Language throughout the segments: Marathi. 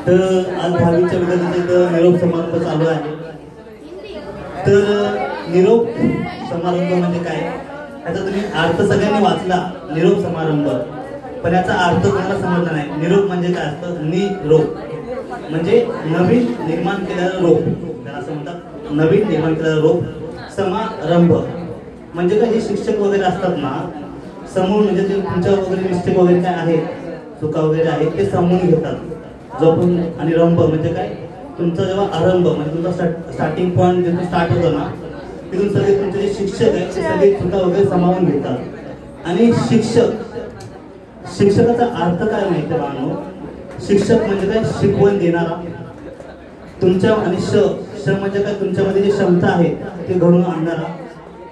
तर आज 10वीच्या विद्यार्थ्यांचा निरोप समारंभ चालू आहे। तर निरोप समारंभ म्हणजे काय, याचा तुम्ही अर्थ सगळ्यांनी वाचला, निरोप समारंभ, पण याचा अर्थ कोणाला समजला नाही। निरोप म्हणजे काय असतं, निरोप म्हणजे नवीन निर्माण केलेला रोप, त्याला असं म्हणतात, नवीन निर्माण केलेला रोप। समारंभ म्हणजे काय, जे शिक्षक वगैरे असतात ना, समूह म्हणजे जे तुमच्या वगैरे मिस्टेक वगैरे काय आहे, चुका वगैरे आहेत, ते समजून घेतात जो पण। आणि रंभ म्हणजे काय, तुमचा जेव्हा आरंभ म्हणजे तुमचा स्टार्टिंग पॉईंट जिथून स्टार्ट होतो ना, तिथून सगळे तुमचे जे शिक्षक आहेत ते सगळे चुका वगैरे सामावून घेतात। आणि शिक्षकाचा अर्थ काय माहिती बाळांनो, शिक्षक म्हणजे काय, शिकवण देणारा तुमच्या। आणि श म्हणजे काय, तुमच्यामध्ये जी क्षमता आहे ते घडवून आणणारा।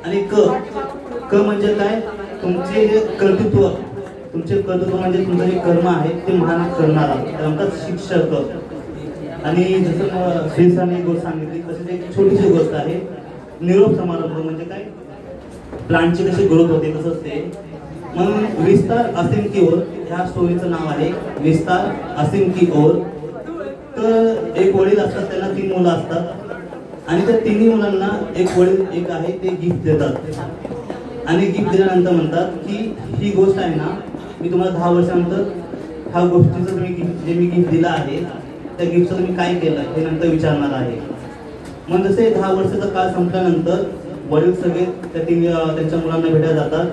आणि क म्हणजे काय, तुमचे जे कर्तृत्व, तुमचे कर्तृत्व म्हणजे तुमचं जे कर्म आहे ते महान करणारा, तर म्हणतात शिक्षक। आणि जसं श्रीसाने एक गोष्ट सांगितली तसेच एक छोटीशी गोष्ट आहे, निरोप समारंभ म्हणजे काय, प्लांटची कशी ग्रोथ होते तसंच ते। मग विस्तार असीम की ओर, ह्या स्टोरीचं नाव आहे विस्तार असीम की ओर। तर एक वडील असतात, त्यांना 3 मुलं असतात, आणि त्या 3ही मुलांना एक वडील एक आहे ते गिफ्ट देतात। आणि गिफ्ट दिल्यानंतर म्हणतात की ही गोष्ट आहे ना, मी तुम्हाला 10 वर्षानंतर ह्या गोष्टीचं तुम्ही जे मी गिफ्ट दिलं आहे त्या गिफ्टचं तुम्ही काय केलं हे नंतर विचारणार आहे। मग जसे 10 वर्षाचा काळ संपल्यानंतर वडील सगळे त्यांच्या मुलांना भेटायला जातात।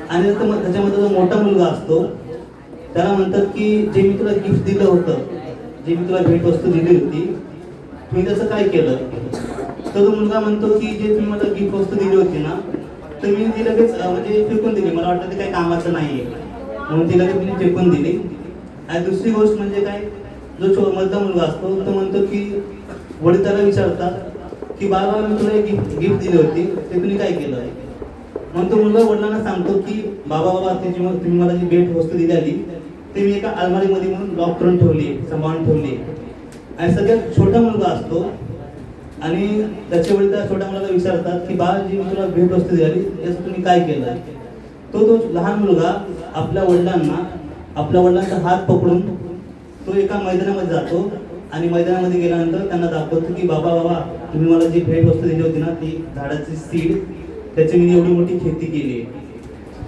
आणि मग त्याच्यामध्ये जो मोठा मुलगा असतो त्याला म्हणतात की जे मी तुला गिफ्ट दिलं होतं, जे मी तुला भेटवस्तू दिली होती, तुम्ही त्याचं काय केलं। तर तो मुलगा म्हणतो की जे तुम्ही मला गिफ्ट वस्तू दिली होती ना, तर मी ती लगेच म्हणजे फेकून दिली, मला वाटतं ते काही कामाचं नाहीये म्हणून ती लगेच मी फेकून दिली। आणि दुसरी गोष्ट म्हणजे काय, जो मधला मुलगा असतो तो म्हणतो की वडील त्याला विचारतात की बाबा मी तुला एक गिफ्ट दिली होती ते तुम्ही काय केलं। मग तो मुलगा वडिलांना सांगतो की बाबा तुम्ही मला जी भेट वस्तू दिली ते मी एका अलमारीमध्ये म्हणून लॉक करून ठेवली, सांभाळून ठेवली। आणि सगळ्यात छोटा मुलगा असतो आणि त्याच्या वडील त्या छोट्या मुलाला विचारतात की बाबा जी मी तुला भेट वस्तू दिली त्याचं तुम्ही काय केलं। तो लहान मुलगा आपल्या वडिलांचा हात पकडून तो एका मैदानामध्ये जातो आणि मैदानामध्ये गेल्यानंतर त्यांना दाखवतो की बाबा तुम्ही मला जी भेट वस्तू दिली होती ना, ती झाडाची सीड, त्याची मी एवढी मोठी खेती केली।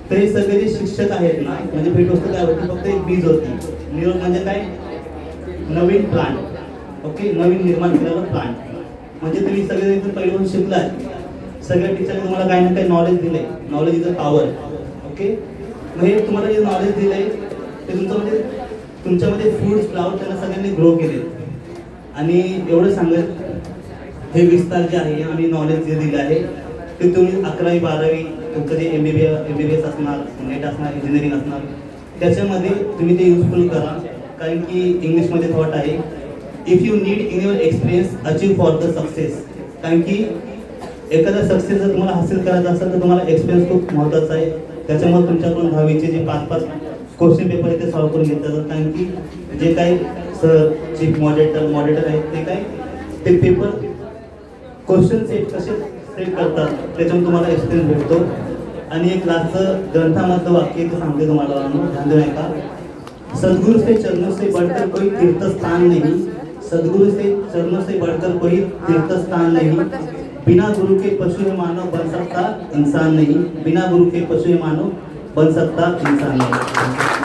तर हे सगळे जे शिक्षक आहेत ना, म्हणजे भेट वस्तू काय होती, फक्त एक बीज होती। निरोप म्हणजे काय, नवीन प्लांट, ओके, नवीन निर्माण केलेला प्लांट। म्हणजे तुम्ही सगळे इथून पहिल्यापासून शिकलाय, सगळ्या टीचरने तुम्हाला काही ना काही नॉलेज दिले, knowledge is a power, okay. मग हे तुम्हाला जे नॉलेज दिलंय ते तुमच्यामध्ये फूड्स फ्लावर त्यांना सगळ्यांनी ग्रो केले। आणि एवढं सांगत हे विस्तार जे आहे आणि नॉलेज जे दिलं आहे ते तुम्ही 11वी 12वी तुमचं जे MBBS असणार, नेट असणार, इंजिनिअरिंग असणार, त्याच्यामध्ये तुम्ही ते युजफुल करा। कारण की इंग्लिशमध्ये थॉट आहे, if you need in your experience achieve for the success. कारण की एखादा सक्सेस जर तुम्हाला हासिल करायचा असेल तर तुम्हाला एक्सपिरियन्स खूप महत्त्वाचा आहे। त्याच्यामुळे तुमच्याकडून 10वीचे जे 5-5 क्वेश्चन पेपर आहे ते सॉल्व्ह करून घेतले जातात। कारण की जे काही सर, चीफ मॉडेटर आहेत ते काय, ते पेपर क्वेश्चन सेट कसे सेट करतात त्याच्यामुळे तुम्हाला एक्सपिरियन्स भेटतो। आणि एक क्लासचं ग्रंथामधलं वाक्य ते सांगते तुम्हाला, ध्यान देऊ नका, सद्गुरु से चरणों से बढ़कर कोई तीर्थ स्थान नहीं, सद्गुरु से चरणों से बढ़कर कोई तीर्थ स्थान नहीं, बिना गुरु के पशु है मानव बन सकता इंसान नहीं, बिना गुरु के पशु है मानव बन सकता इंसान नहीं।